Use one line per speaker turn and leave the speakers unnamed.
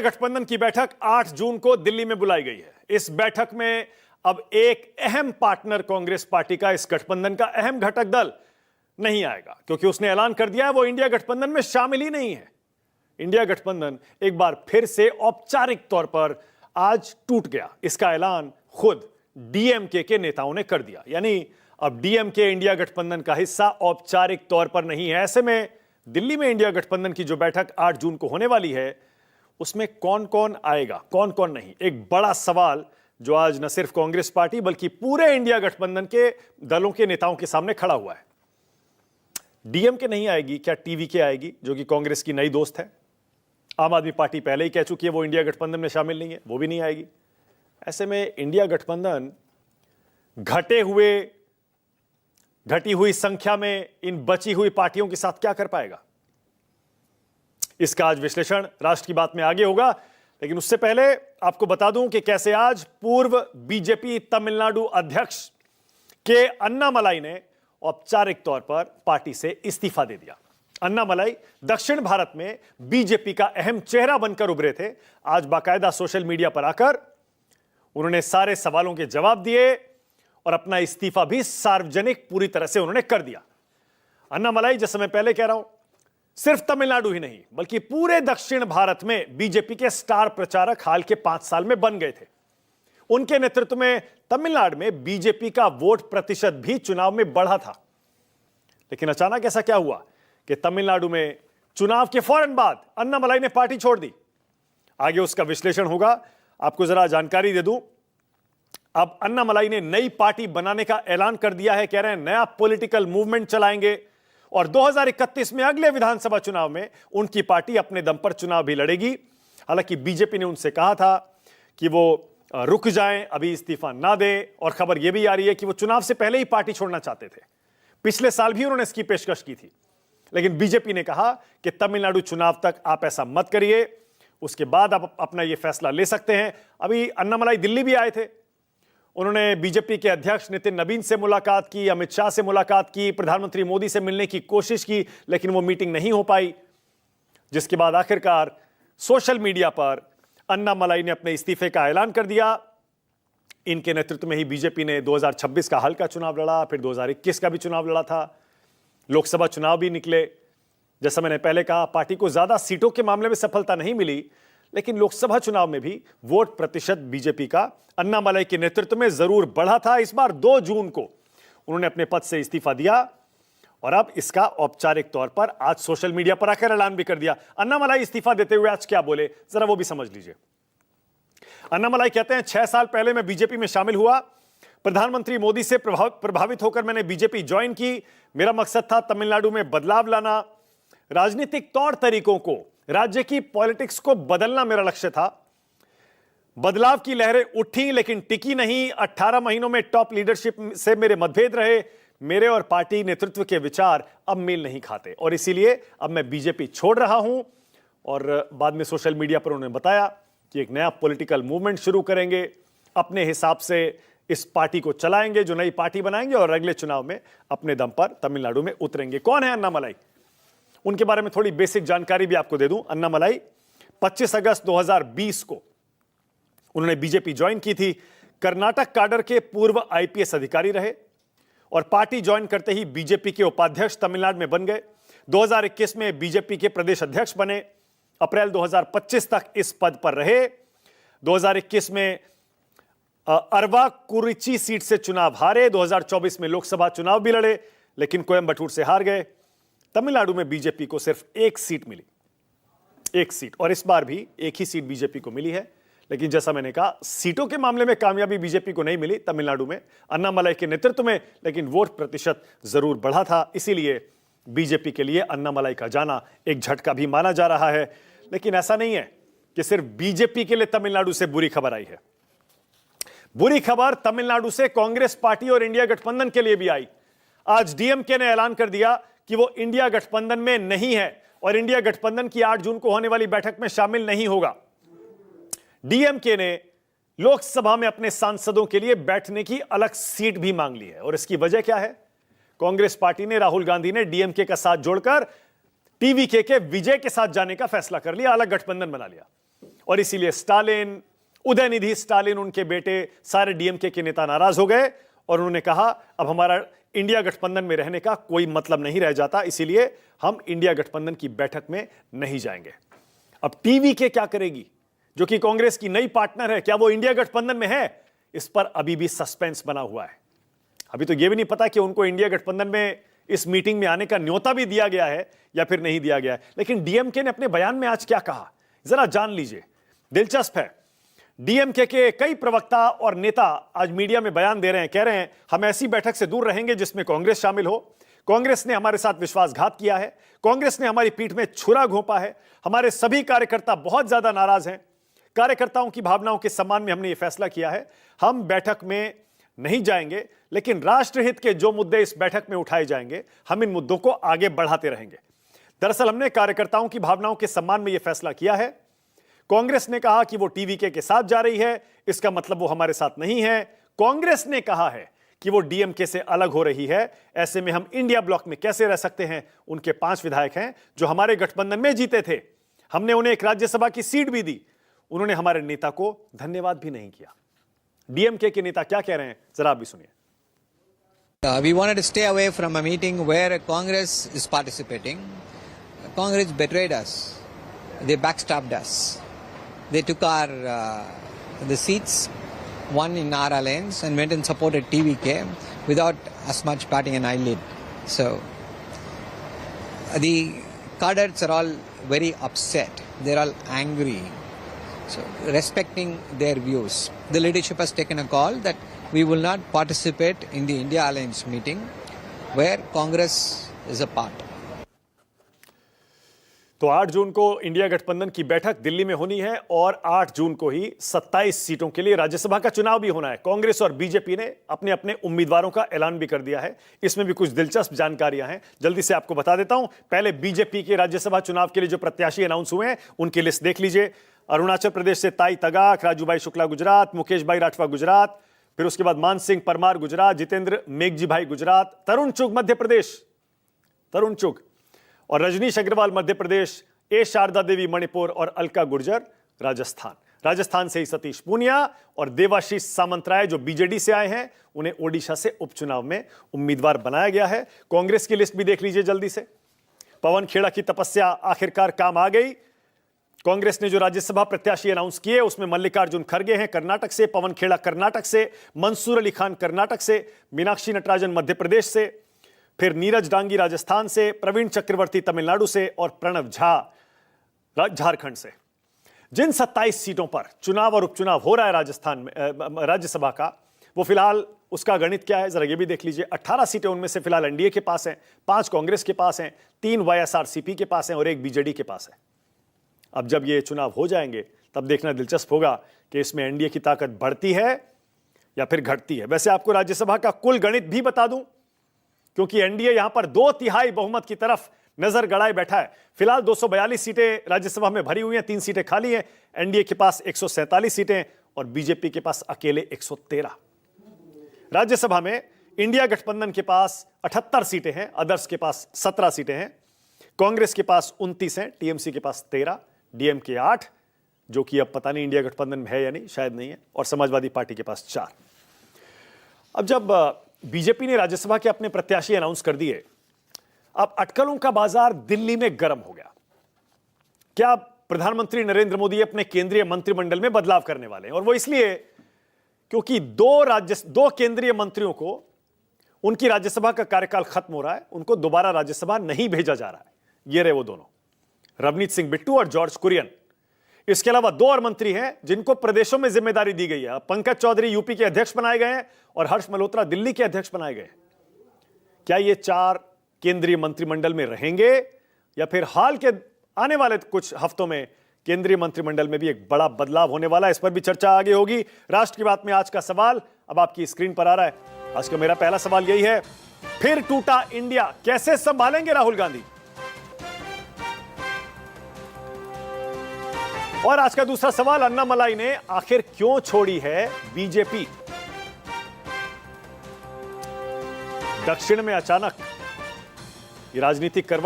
गठबंधन की बैठक 8 जून को दिल्ली में बुलाई गई है। इस बैठक में अब एक अहम पार्टनर कांग्रेस पार्टी का इस गठबंधन का अहम घटक दल नहीं आएगा, क्योंकि उसने ऐलान कर दिया है वो इंडिया गठबंधन में शामिल ही नहीं है। इंडिया गठबंधन एक बार फिर से औपचारिक तौर पर आज टूट गया। इसका ऐलान खुद डीएमके के नेताओं ने कर दिया। यानी अब डीएमके इंडिया गठबंधन का हिस्सा औपचारिक तौर पर नहीं है। ऐसे में दिल्ली में इंडिया गठबंधन की जो बैठक 8 जून को होने वाली है, उसमें कौन कौन आएगा, कौन कौन नहीं, एक बड़ा सवाल जो आज न सिर्फ कांग्रेस पार्टी बल्कि पूरे इंडिया गठबंधन के दलों के नेताओं के सामने खड़ा हुआ है। डीएमके नहीं आएगी, क्या टीवीके आएगी, जो कि कांग्रेस की नई दोस्त है। आम आदमी पार्टी पहले ही कह चुकी है वो इंडिया गठबंधन में शामिल नहीं है, वो भी नहीं आएगी। ऐसे में इंडिया गठबंधन घटी हुई संख्या में इन बची हुई पार्टियों के साथ क्या कर पाएगा, इसका आज विश्लेषण राष्ट्र की बात में आगे होगा। लेकिन उससे पहले आपको बता दूं कि कैसे आज पूर्व बीजेपी तमिलनाडु अध्यक्ष के अन्नामलाई ने औपचारिक तौर पर पार्टी से इस्तीफा दे दिया। अन्नामलाई दक्षिण भारत में बीजेपी का अहम चेहरा बनकर उभरे थे। आज बाकायदा सोशल मीडिया पर आकर उन्होंने सारे सवालों के जवाब दिए और अपना इस्तीफा भी सार्वजनिक पूरी तरह से उन्होंने कर दिया। अन्नामलाई, जैसे मैं पहले कह रहा हूं, सिर्फ तमिलनाडु ही नहीं बल्कि पूरे दक्षिण भारत में बीजेपी के स्टार प्रचारक हाल के 5 साल में बन गए थे। उनके नेतृत्व में तमिलनाडु में बीजेपी का वोट प्रतिशत भी चुनाव में बढ़ा था। लेकिन अचानक ऐसा क्या हुआ कि तमिलनाडु में चुनाव के फौरन बाद अन्नामलाई ने पार्टी छोड़ दी। आगे उसका विश्लेषण होगा। आपको जरा जानकारी दे दूं, अब अन्नामलाई ने नई पार्टी बनाने का ऐलान कर दिया है। कह रहे हैं नया पॉलिटिकल मूवमेंट चलाएंगे और 2031 में अगले विधानसभा चुनाव में उनकी पार्टी अपने दम पर चुनाव भी लड़ेगी। हालांकि बीजेपी ने उनसे कहा था कि वो रुक जाएं, अभी इस्तीफा ना दें, और खबर यह भी आ रही है कि वो चुनाव से पहले ही पार्टी छोड़ना चाहते थे। पिछले साल भी उन्होंने इसकी पेशकश की थी, लेकिन बीजेपी ने कहा कि तमिलनाडु चुनाव तक आप ऐसा मत करिए, उसके बाद आप अपना यह फैसला ले सकते हैं। अभी अन्नामलाई दिल्ली भी आए थे। उन्होंने बीजेपी के अध्यक्ष नितिन नबीन से मुलाकात की, अमित शाह से मुलाकात की, प्रधानमंत्री मोदी से मिलने की कोशिश की, लेकिन वो मीटिंग नहीं हो पाई। जिसके बाद आखिरकार सोशल मीडिया पर अन्नामलाई ने अपने इस्तीफे का ऐलान कर दिया। इनके नेतृत्व में ही बीजेपी ने 2026 का हल्का चुनाव लड़ा, फिर 2021 का भी चुनाव लड़ा था, लोकसभा चुनाव भी निकले। जैसा मैंने पहले कहा, पार्टी को ज्यादा सीटों के मामले में सफलता नहीं मिली, लेकिन लोकसभा चुनाव में भी वोट प्रतिशत बीजेपी का अन्नामलाई के नेतृत्व में जरूर बढ़ा था। इस बार 2 जून को उन्होंने अपने पद से इस्तीफा दिया और अब इसका औपचारिक तौर पर आज सोशल मीडिया पर आकर ऐलान भी कर दिया। अन्नामलाई इस्तीफा देते हुए आज क्या बोले, जरा वो भी समझ लीजिए। अन्नामलाई कहते हैं 6 साल पहले मैं बीजेपी में शामिल हुआ। प्रधानमंत्री मोदी से प्रभावित होकर मैंने बीजेपी ज्वाइन की। मेरा मकसद था तमिलनाडु में बदलाव लाना, राजनीतिक तौर तरीकों को, राज्य की पॉलिटिक्स को बदलना मेरा लक्ष्य था। बदलाव की लहरें उठी लेकिन टिकी नहीं। 18 महीनों में टॉप लीडरशिप से मेरे मतभेद रहे। मेरे और पार्टी नेतृत्व के विचार अब मेल नहीं खाते और इसीलिए अब मैं बीजेपी छोड़ रहा हूं। और बाद में सोशल मीडिया पर उन्होंने बताया कि एक नया पॉलिटिकल मूवमेंट शुरू करेंगे, अपने हिसाब से इस पार्टी को चलाएंगे, जो नई पार्टी बनाएंगे और अगले चुनाव में अपने दम पर तमिलनाडु में उतरेंगे। कौन है अन्नामलाई, उनके बारे में थोड़ी बेसिक जानकारी भी आपको दे दूं। अन्नामलाई 25 अगस्त 2020 को उन्होंने बीजेपी ज्वाइन की थी। कर्नाटक काडर के पूर्व आईपीएस अधिकारी रहे और पार्टी ज्वाइन करते ही बीजेपी के उपाध्यक्ष तमिलनाडु में बन गए। 2021 में बीजेपी के प्रदेश अध्यक्ष बने। अप्रैल 2025 तक इस पद पर रहे। 2021 में अरवाकुरिची सीट से चुनाव हारे। 2024 में लोकसभा चुनाव भी लड़े, लेकिन कोयंबटूर से हार गए। तमिलनाडु में बीजेपी को सिर्फ 1 सीट मिली, 1 सीट, और इस बार भी 1 ही सीट बीजेपी को मिली है। लेकिन जैसा मैंने कहा, सीटों के मामले में कामयाबी बीजेपी को नहीं मिली तमिलनाडु में अन्नामलाई के नेतृत्व में, लेकिन वोट प्रतिशत जरूर बढ़ा था। इसीलिए बीजेपी के लिए अन्नामलाई का जाना एक झटका भी माना जा रहा है। लेकिन ऐसा नहीं है कि सिर्फ बीजेपी के लिए तमिलनाडु से बुरी खबर आई है। बुरी खबर तमिलनाडु से कांग्रेस पार्टी और इंडिया गठबंधन के लिए भी आई। आज डीएमके ने ऐलान कर दिया कि वो इंडिया गठबंधन में नहीं है और इंडिया गठबंधन की 8 जून को होने वाली बैठक में शामिल नहीं होगा। डीएमके ने लोकसभा में अपने सांसदों के लिए बैठने की अलग सीट भी मांग ली है। और इसकी वजह क्या है? कांग्रेस पार्टी ने, राहुल गांधी ने डीएमके का साथ जोड़कर टीवीके के विजय के साथ जाने का फैसला कर लिया, अलग गठबंधन बना लिया। और इसीलिए स्टालिन, उदयनिधि स्टालिन, उनके बेटे, सारे डीएमके के नेता नाराज हो गए और उन्होंने कहा अब हमारा इंडिया गठबंधन में रहने का कोई मतलब नहीं रह जाता, इसीलिए हम इंडिया गठबंधन की बैठक में नहीं जाएंगे। अब टीवीके क्या करेगी, जो कि कांग्रेस की नई पार्टनर है, क्या वो इंडिया गठबंधन में है? इस पर अभी भी सस्पेंस बना हुआ है। अभी तो यह भी नहीं पता कि उनको इंडिया गठबंधन में इस मीटिंग में आने का न्योता भी दिया गया है या फिर नहीं दिया गया है। लेकिन डीएमके ने अपने बयान में आज क्या कहा, जरा जान लीजिए, दिलचस्प है। डीएमके के कई प्रवक्ता और नेता आज मीडिया में बयान दे रहे हैं, कह रहे हैं हम ऐसी बैठक से दूर रहेंगे जिसमें कांग्रेस शामिल हो। कांग्रेस ने हमारे साथ विश्वासघात किया है, कांग्रेस ने हमारी पीठ में छुरा घोंपा है, हमारे सभी कार्यकर्ता बहुत ज्यादा नाराज हैं। कार्यकर्ताओं की भावनाओं के सम्मान में हमने यह फैसला किया है, हम बैठक में नहीं जाएंगे, लेकिन राष्ट्रहित के जो मुद्दे इस बैठक में उठाए जाएंगे, हम इन मुद्दों को आगे बढ़ाते रहेंगे। दरअसल हमने कार्यकर्ताओं की भावनाओं के सम्मान में यह फैसला किया है। कांग्रेस ने कहा कि वो टीवीके के साथ जा रही है, इसका मतलब वो हमारे साथ नहीं है। कांग्रेस ने कहा है कि वो डीएमके से अलग हो रही है। ऐसे में हम इंडिया ब्लॉक में कैसे रह सकते हैं? उनके 5 विधायक हैं जो हमारे गठबंधन में जीते थे, हमने उन्हें एक राज्यसभा की सीट भी दी, उन्होंने हमारे नेता को धन्यवाद भी नहीं किया। डीएमके के नेता क्या कह रहे हैं, जरा आप भी सुनिए।
We wanted to stay away from a meeting where Congress is participating. Congress betrayed us. They backstabbed us. They took the seats, won in our alliance, and went and supported TVK without as much batting an eyelid. So the cadets are all very upset. They're all angry. So respecting their views, the leadership has taken a call that we will not participate in the India Alliance meeting where Congress is a part.
तो 8 जून को India गठबंधन की बैठक दिल्ली में होनी है और 8 जून को ही 27 सीटों के लिए राज्यसभा का चुनाव भी होना है। कांग्रेस और बीजेपी ने अपने अपने उम्मीदवारों का ऐलान भी कर दिया है। इसमें भी कुछ दिलचस्प जानकारियां हैं, जल्दी से आपको बता देता हूं। पहले बीजेपी के राज्यसभा चुनाव के लिए जो प्रत्याशी अनाउंस हुए हैं उनकी लिस्ट देख लीजिए। अरुणाचल प्रदेश से ताई तगाक, राजूभाई शुक्ला गुजरात, मुकेश भाई राठवा गुजरात, फिर उसके बाद मान सिंह परमार गुजरात, जितेंद्र मेघजी भाई गुजरात, तरुण चुग मध्य प्रदेश, तरुण चुग, और रजनीश अग्रवाल मध्य प्रदेश, ए शारदा देवी मणिपुर और अलका गुर्जर राजस्थान। राजस्थान से ही सतीश पूनिया और देवाशीष सामंतराय जो बीजेडी से आए हैं, उन्हें ओडिशा से उपचुनाव में उम्मीदवार बनाया गया है। कांग्रेस की लिस्ट भी देख लीजिए जल्दी से। पवन खेड़ा की तपस्या आखिरकार काम आ गई। कांग्रेस ने जो राज्यसभा प्रत्याशी अनाउंस किए उसमें मल्लिकार्जुन खड़गे हैं कर्नाटक से, पवन खेड़ा कर्नाटक से, मंसूर अली खान कर्नाटक से, मीनाक्षी नटराजन मध्य प्रदेश से, फिर नीरज डांगी राजस्थान से, प्रवीण चक्रवर्ती तमिलनाडु से और प्रणव झा झारखंड से। जिन 27 सीटों पर चुनाव और उपचुनाव हो रहा है राजस्थान में राज्यसभा का, वो फिलहाल उसका गणित क्या है जरा ये भी देख लीजिए। 18 सीटें उनमें से फिलहाल एनडीए के पास हैं, 5 कांग्रेस के पास हैं, 3 वाईएसआरसीपी के पास हैं और 1 बीजेडी के पास है। अब जब ये चुनाव हो जाएंगे तब देखना दिलचस्प होगा कि इसमें एनडीए की ताकत बढ़ती है या फिर घटती है। वैसे आपको राज्यसभा का कुल गणित भी बता दूं, क्योंकि एनडीए यहां पर 2/3 बहुमत की तरफ नजर गड़ाए बैठा है। फिलहाल 242 सीटें राज्यसभा में भरी हुई हैं, 3 सीटें खाली हैं। एनडीए के पास 147 सीटें और बीजेपी के पास अकेले 113। राज्यसभा में इंडिया गठबंधन के पास 78 सीटें हैं, अदर्स के पास 17 सीटें हैं, कांग्रेस के पास 29 हैं, टीएमसी के पास 13, डीएमके 8, जो कि अब पता नहीं इंडिया गठबंधन में है या नहीं, शायद नहीं है, और समाजवादी पार्टी के पास 4। अब जब बीजेपी ने राज्यसभा के अपने प्रत्याशी अनाउंस कर दिए, अब अटकलों का बाजार दिल्ली में गर्म हो गया। क्या प्रधानमंत्री नरेंद्र मोदी अपने केंद्रीय मंत्रिमंडल में बदलाव करने वाले हैं? और वो इसलिए क्योंकि 2 केंद्रीय मंत्रियों को उनकी राज्यसभा का कार्यकाल खत्म हो रहा है, उनको दोबारा राज्यसभा नहीं भेजा जा रहा है। ये रहे वो दोनों, रवनीत सिंह बिट्टू और जॉर्ज कुरियन। इसके अलावा 2 और मंत्री हैं जिनको प्रदेशों में जिम्मेदारी दी गई है। पंकज चौधरी यूपी के अध्यक्ष बनाए गए हैं और हर्ष मल्होत्रा दिल्ली के अध्यक्ष बनाए गए। क्या ये 4 केंद्रीय मंत्रिमंडल में रहेंगे या फिर हाल के आने वाले कुछ हफ्तों में केंद्रीय मंत्रिमंडल में भी एक बड़ा बदलाव होने वाला है? इस पर भी चर्चा आगे होगी। राष्ट्र की बात में आज का सवाल अब आपकी स्क्रीन पर आ रहा है। आज का मेरा पहला सवाल यही है, फिर टूटा इंडिया, कैसे संभालेंगे राहुल गांधी? और आज का दूसरा सवाल, अन्नामलाई ने आखिर क्यों छोड़ी है बीजेपी? दक्षिण में अचानक ये राजनीतिक करवट